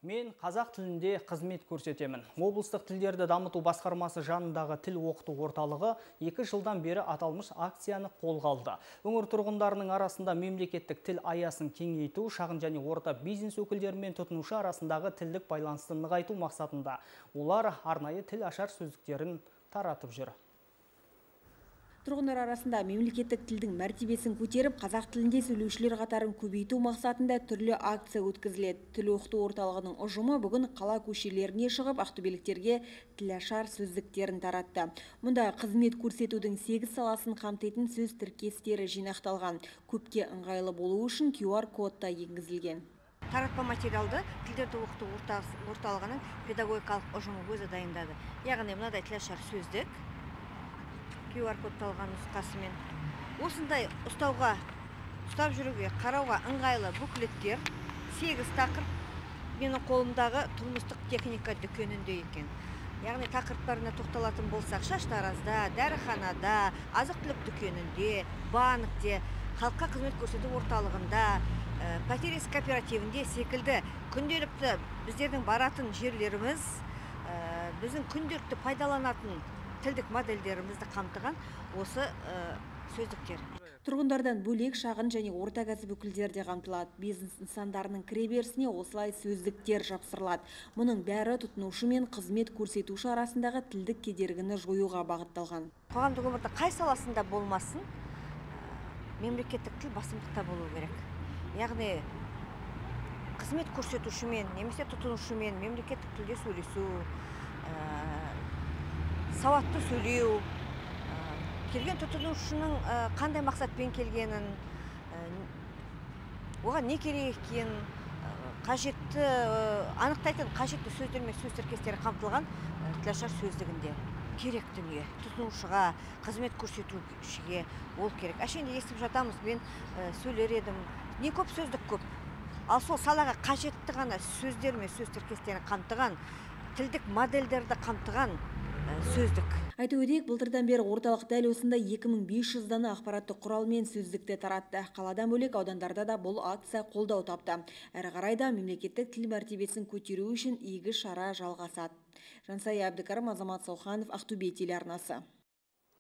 Мен қазақ тілінде қызмет көрсетемін. Облыстық тілдерді дамыту басқармасы жанындағы тіл оқыту орталығы 2 жылдан бері аталмыш акцияны қолға алды. Өңір тұрғындарының арасында мемлекеттік тіл аясын кеңейту, шағын және орта бизнес өкілдері мен тұтынушы арасындағы тілдік байланысты нығайту мақсатында олар арнайы тіл ашар сөздіктерін таратып жүр. Тұрғындар арасында мемлекеттік тілдің мәртебесін көтеріп, қазақ тілінде сөйлеушілер қатарын көбейту мақсатында түрлі акция өткізіледі. Тіл оқыту орталығының ұжымы бүгін қала көшелеріне шығып, ақтөбеліктерге тілашар сөздіктерін таратты. Мұнда қызмет көрсетудің 8 саласын қамтитын сөз тіркестері жинақталған. Көпке ыңғайлы болу үшін QR код та енгізілген. Таратпа материалды тілдерді оқыту орталығының педагогикалық ұжымы өзі дайындады. Яғни мынадай тілашар сөздік QR кодталған нұсқасымен осындай ұстап жүруге, қарауға ыңғайлы буклеттер 8 тақырып менің қолымдағы тұрмыстық техника дүкенінде екен. Яғни тақырыптарына тоқталатын болсақ, шаштаразда, дәріханада, азық-түлік дүкенінде, банкте, халыққа қызмет көрсету орталығында, пәтерес кооперативінде секілді күнделікті біздердің баратын жерлеріміз, біздің күнделікті пайдаланатын тілдік модельдерімізді қамтыған осы сөздіктер. Тұрғындардан бөлек шағын және орта кәсіп өкілдері де қамтылады. Бизнес нысандарының кіреберісіне осылай сөздіктер жапсырылады. Мұның бәрі тұтынушы мен қызмет көрсетуші арасындағы тілдік кедергіні жоюға бағытталған. Қоғамдық өмірдің қай саласында болмасын, мемлекеттік тіл басымдықта болу керек. Яғни қызмет көрсетушімен, немесе тұтынушымен мемлекеттік тілде сөйлесу, сауатты сөйлеу, келген тұтынушының қандай мақсатпен келгенін, оған не керек екенін, қажетті анықтайтын қажетті сөздер мен сөз тіркестері қамтылған тілашар сөздігінде керек дүние. Тұтынушыға, қызмет көрсетушіге ол керек. Әшейінде естіп жатамыз, мен сөйлер едім. Не көп сөздік көп. Ал сол салаға қажетті ғана сөздер мен сөз тіркестерін қамтыған, тілдік модельдерді қамтыған сөздік. Айту өтейік, былтырдан бері орталық дәл осында 2500 дана ақпаратты құрал мен сөздікті таратты. Қаладан бөлек аудандарда да бұл акция қолдау тапты. Әрі қарай да мемлекеттік тіл мәртебесін көтеру үшін игі шара жалғасады. Жансая Әбдікәрім, Азамат Сауханов, Ақтөбе телеарнасы.